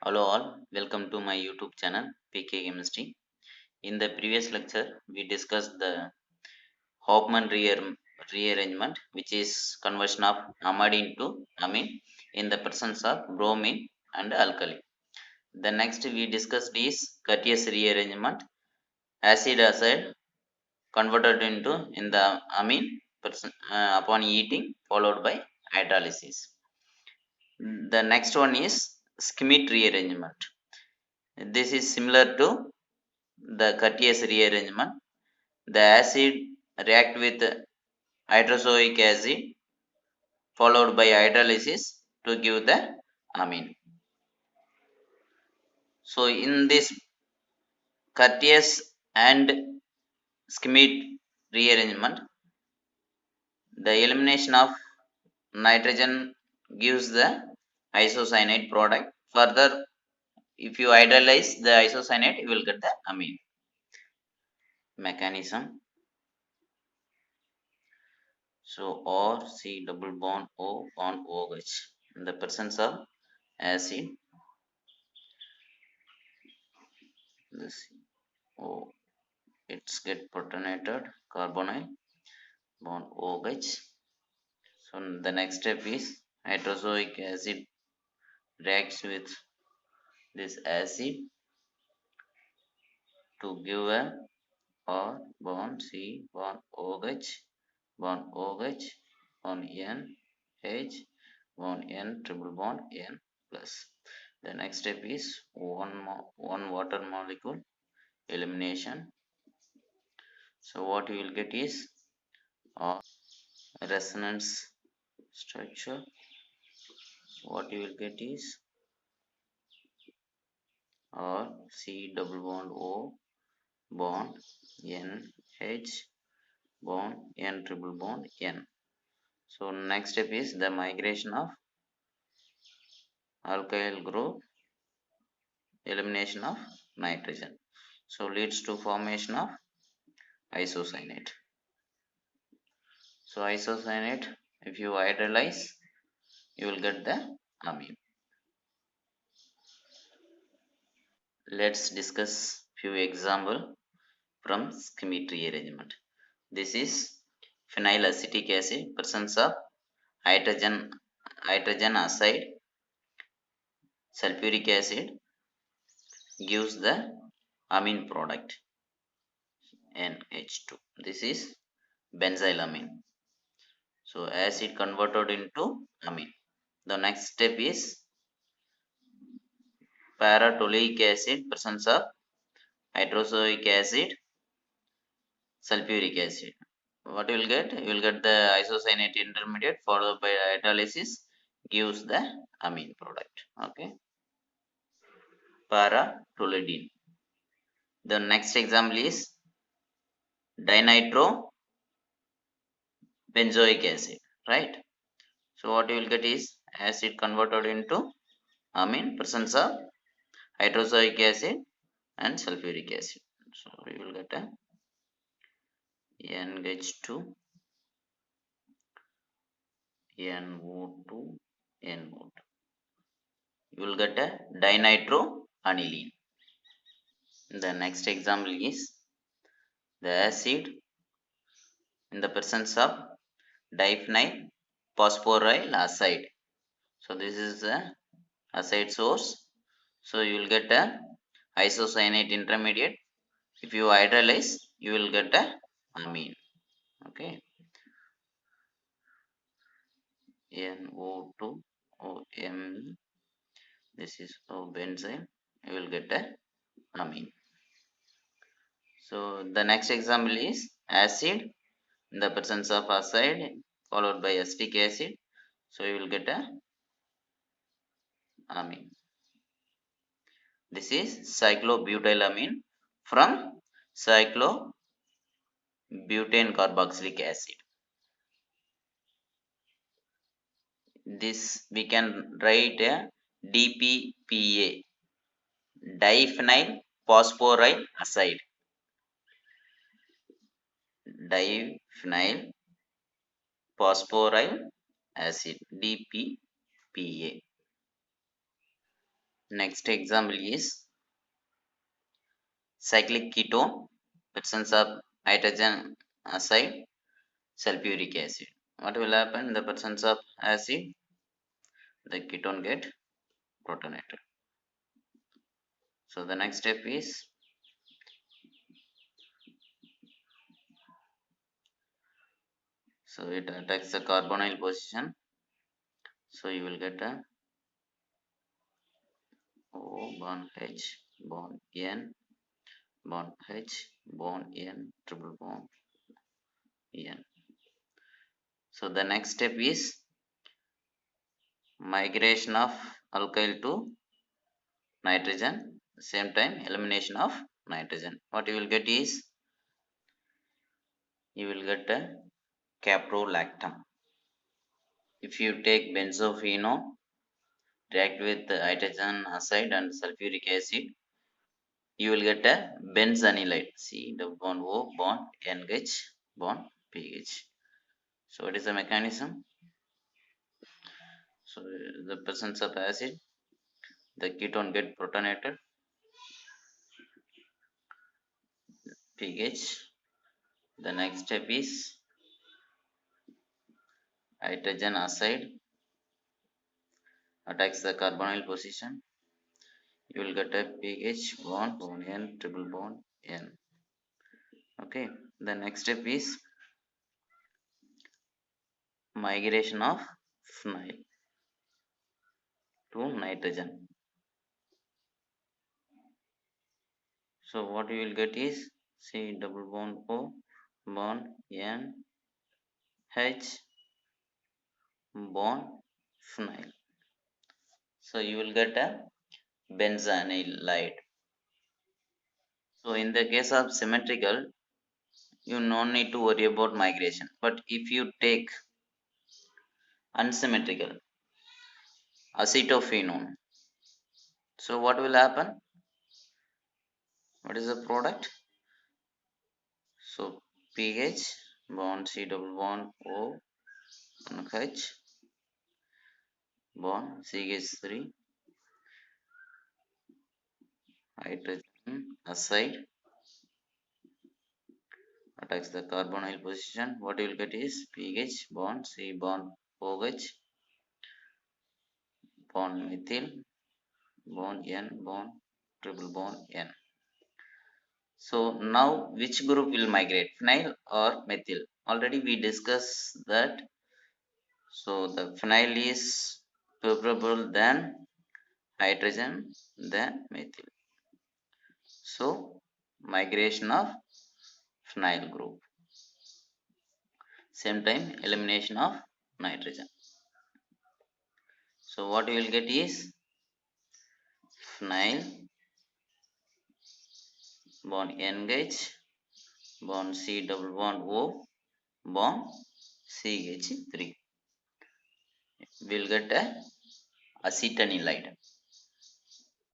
Hello all, welcome to my YouTube channel PK Chemistry. In the previous lecture, we discussed the Hofmann rearrangement, which is conversion of amide into amine in the presence of bromine and alkali. The next we discussed is Curtius rearrangement, acid acid converted into in the amine upon heating followed by hydrolysis. The next one is Schmidt rearrangement. This is similar to the Curtius rearrangement. The acid react with hydroxoic acid followed by hydrolysis to give the amine. So in this Curtius and Schmidt rearrangement, the elimination of nitrogen gives the isocyanate product. Further, if you hydrolyze the isocyanate, you will get the amine. Mechanism. So or C double bond O on OH in the presence of acid. This O it's get protonated carbonyl bond OH. So the next step is hydroxoic acid reacts with this acid to give a R bond C bond OH bond OH bond N H bond N triple bond N plus. The next step is one water molecule elimination. So what you will get is resonance structure. What you will get is C double bond O bond N H bond N triple bond N. So next step is the migration of alkyl group, elimination of nitrogen. So leads to formation of isocyanate. So isocyanate, if you hydrolyze, you will get the amine. Let's discuss few example from Schmidt rearrangement. This is phenyl acetic acid, presence of hydrogen acid, sulfuric acid gives the amine product NH2. This is benzylamine. So acid converted into amine. The next step is paratoluic acid, presence of hydroxoic acid, sulfuric acid. What you will get? You will get the isocyanate intermediate followed by hydrolysis gives the amine product. Okay. Paratoluidine. The next example is dinitro benzoic acid, right? So what you will get is acid converted into amine, presence of hydroxoic acid and sulfuric acid. So we will get a NH2, NO2, NO2. You will get a dinitroaniline. The next example is the acid in the presence of diphenyl phosphoryl acid. So this is the acid source. So you will get a isocyanate intermediate. If you hydrolyze, you will get a amine. Okay. NO2 OM. This is benzil. You will get a amine. So the next example is acid in the presence of acid followed by acetic acid. So you will get a amine. This is cyclobutylamine from cyclobutane carboxylic acid. This we can write a DPPA, diphenyl phosphoryl acid. Diphenyl phosphoryl acid, DPPA. Next example is cyclic ketone, presence of hydrogen acid, sulfuric acid. What will happen in the presence of acid? The ketone get protonated. So the next step is, so it attacks the carbonyl position. So you will get a O bond H bond N bond H bond N triple bond N. So the next step is migration of alkyl to nitrogen, same time elimination of nitrogen. What you will get is, you will get a caprolactam. If you take benzophenol, react with the hydrogen acid and sulfuric acid, you will get a benzanilide. C double bond O bond NH bond pH. So what is the mechanism? So the presence of acid, the ketone get protonated, pH. The next step is hydrogen acid attacks the carbonyl position. You will get a pH bond N triple bond N. Okay. The next step is migration of phenyl to nitrogen. So what you will get is C double bond O bond N H bond phenyl. So you will get a benzanilide. So in the case of symmetrical, you no need to worry about migration. But if you take unsymmetrical, acetophenone, so what will happen? What is the product? So pH bond C double bond O and H bond CH3 hydrogen acid attacks the carbonyl position. What you will get is pH bond C bond OH bond methyl bond N bond triple bond N. So now which group will migrate, phenyl or methyl? Already we discussed that. So the phenyl is preferable than hydrogen than methyl. So migration of phenyl group, same time elimination of nitrogen. So what you will get is phenyl bond NH bond C double bond O bond CH3. We will get a acetanilide.